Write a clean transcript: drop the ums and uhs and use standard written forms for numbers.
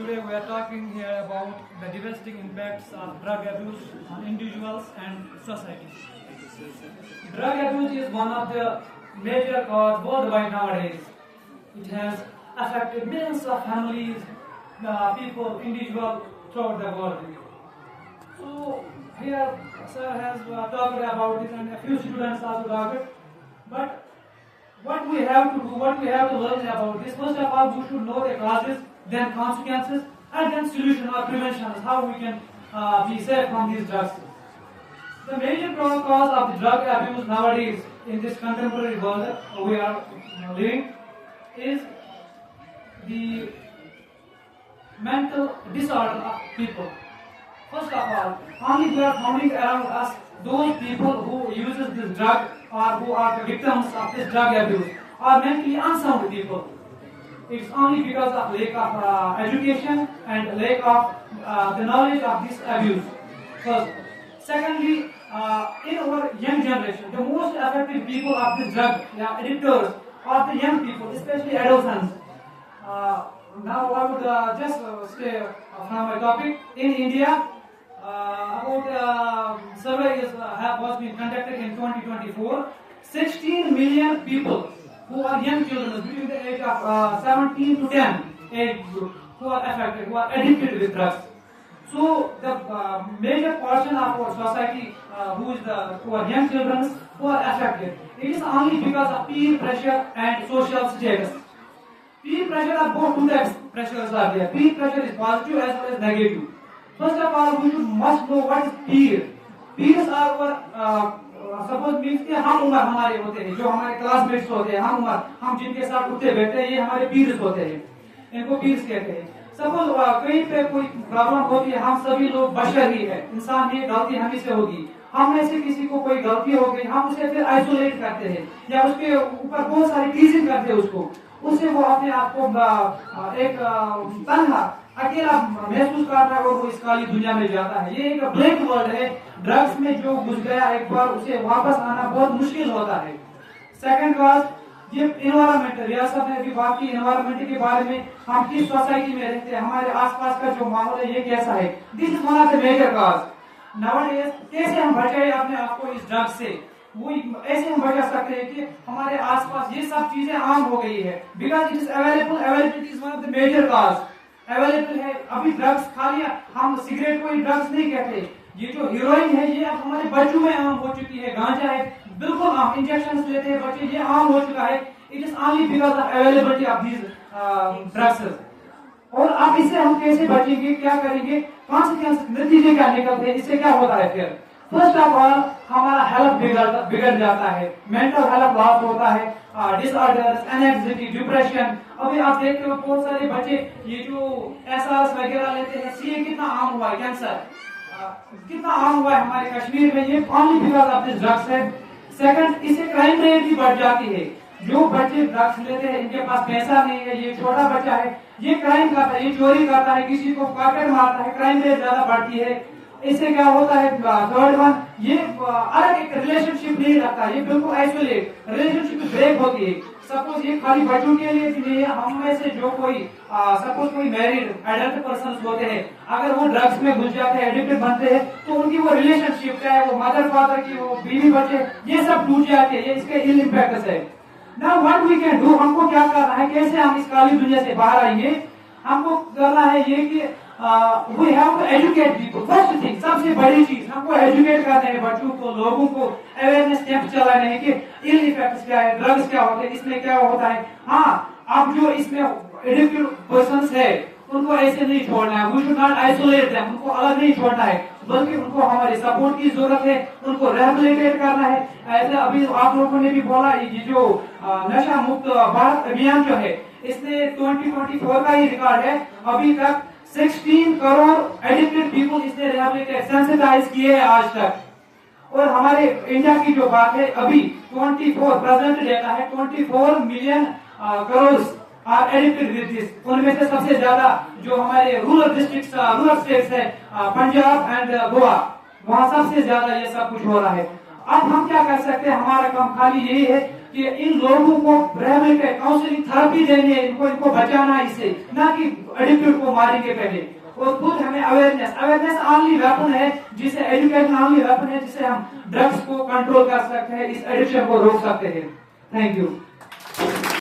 Today we are talking here about the devastating impacts of drug abuse on individuals and society. Drug abuse is one of the major causes worldwide nowadays. It has affected millions of families, people, individuals throughout the world. So here sir has talked about it and a few students also talked it. But what we have to do, what we have to learn about this, first of all we should know the causes, then consequences, and then solution or prevention, how we can be safe from these drugs. The major cause of the drug abuse nowadays in this contemporary world we are living is the mental disorder of people. First of all, only we are finding around us those people who uses this drug or who are the victims of this drug abuse are mentally unsound people. It's only because of lack of education and lack of the knowledge of this abuse. First. Secondly, in our young generation, the most affected people of this drug addictors are the young people, especially adolescents. Now I would just stay from my topic. In India, about survey was being conducted in 2024. 16 million people who are young children between the age of 17 to 10 age group who are affected, who are addicted with drugs. So the major portion of our society who are young children who are affected. It is only because of peer pressure and social status. Peer pressure are both two types of pressures are there. Peer pressure is positive as well as negative. First of all, we must know what is peer. Peers are our suppose means कि हम उम्र हमारे होते हैं, जो हमारे classmates होते हैं, हम जिनके साथ उठते बैठते हैं, ये हमारे पीर्स होते हैं, इनको पीर्स कहते हैं. सपोज कहीं पे कोई प्रॉब्लम होती है, हम सभी लोग बशर ही है, इंसान है, गलती हमी से होगी. हम में से किसी को कोई गलती हो गई, हम उसे फिर आइसोलेट करते हैं या उसके ऊपर बहुत सारी टीजिंग करते हैं उसको, उससे वो अपने आप को एक तन्हा अकेला महसूस करता है और वो इस काली दुनिया में जाता है. ये एक ब्लैक वर्ल्ड है. ड्रग्स में जो घुस गया एक बार उसे वापस आना बहुत मुश्किल होता है. सेकंड कॉज, ये इन्वायरमेंट, रियासत ने भी बात की इन्वायरमेंट के बारे में, हम किस सोसाइटी में रहते हैं, हमारे आसपास का जो माहौल है ये कैसा है. This is one of the major cause. Nowadays कैसे हम बचाए अपने आप को इस ड्रग्स से, वो ऐसे हम बचा सकते हैं कि हमारे आसपास ये सब चीजें आम हो गई है. Because it is available, availability is one of the major cause. Available है अभी ड्रग्स, खाली हम सिगरेट को ड्रग्स नहीं कहते. ये जो हीरोइन है ये अब हमारे बच्चों में आम हो चुकी है. गांजा है बिल्कुल आम, इंजेक्शन लेते हैं बच्चे, ये आम हो चुका है. It is only because of availability of these drugs. और अब इससे हम कैसे बचेंगे, क्या करेंगे, कॉन्सिक्वेंस, नतीजे क्या निकलते हैं, इससे क्या होता है. फिर फर्स्ट ऑफ ऑल हमारा हेल्थ बिगड़ जाता है, मेंटल हेल्थ लॉस होता है, डिसऑर्डर्स, एंजाइटी, डिप्रेशन. अभी आप देखते हो बहुत सारे बच्चे ये जो एसआरएस वगैरह लेते हैं, सीए कितना आम हुआ है, कैंसर कितना आम हुआ है हमारे कश्मीर में, ये only because of this drugs है. सेकंड, इससे क्राइम रेट भी बढ़ जाती है. जो बच्चे ड्रग्स लेते हैं इनके पास पैसा नहीं है, ये छोटा बच्चा है, ये क्राइम करता है, ये चोरी करता है, किसी को काटर मारता है, क्राइम रेट ज्यादा बढ़ती है. इससे क्या होता है, थर्ड वन, ये अलग एक रिलेशनशिप नहीं रखता, ये बिल्कुल आइसोलेट, रिलेशनशिप ब्रेक होती है. सपोज ये खाली बच्चों के लिए भी नहीं है, हम में से जो कोई सपोज कोई मैरिड एडल्ट पर्सन होते हैं, अगर वो ड्रग्स में घुस जाते हैं, एडिक्टेड बनते हैं, तो उनकी वो रिलेशनशिप चाहे वो मदर फादर की, वो बीवी बच्चे, ये सब टूट जाते हैं. ये इसके इल इम्पैक्ट है. Now what we can do, हमको क्या करना है, कैसे हम इस काली दुनिया से बाहर आएंगे. हमको करना है ये कि we have to educate people. First thing, सबसे बड़ी चीज हमको एजुकेट करना है बच्चों को, लोगों को अवेयरनेस कैंप चलाने हैं कि इल इफेक्ट्स क्या है, ड्रग्स क्या होते हैं, इसमें क्या होता है. हाँ, अब जो इसमें एडिक्टेड पर्संस है उनको ऐसे नहीं छोड़ना है. We should not isolate them, उनको अलग नहीं छोड़ना है, बल्कि उनको हमारी सपोर्ट की जरूरत है, उनको रिहेबिलिटेट करना है. ऐसे अभी आप लोगों ने भी बोला, ये जो नशा मुक्त भारत अभियान जो है, इसने 2024 का ही रिकॉर्ड है. अभी तक 16 करोड़ एडिक्टेड पीपल इसने रिहेबिलिटेट, सेंसिटाइज किए हैं आज तक. और हमारे इंडिया की जो बात है, अभी 24 प्रेजेंट डेटा है, 24 million crore are addicted with this. उनमें से सबसे ज्यादा जो हमारे रूरल डिस्ट्रिक्ट्स, रूरल स्टेट्स है, पंजाब एंड गोवा, वहां सबसे ज्यादा ये सब कुछ हो रहा है. अब हम क्या कर सकते हैं, हमारा काम खाली यही है कि इन लोगों को रिहेबिलिटेट, काउंसलिंग, थेरेपी देनी है, इनको बचाना है इससे, ना कि एडिक्टेड को मारेंगे पहले। और खुद हमें अवेयरनेस ओनली वेपन है, जिसे एजुकेशन ओनली वेपन है, जिसे हम ड्रग्स को कंट्रोल कर सकते हैं, इस एडिक्शन को रोक सकते हैं। Thank you.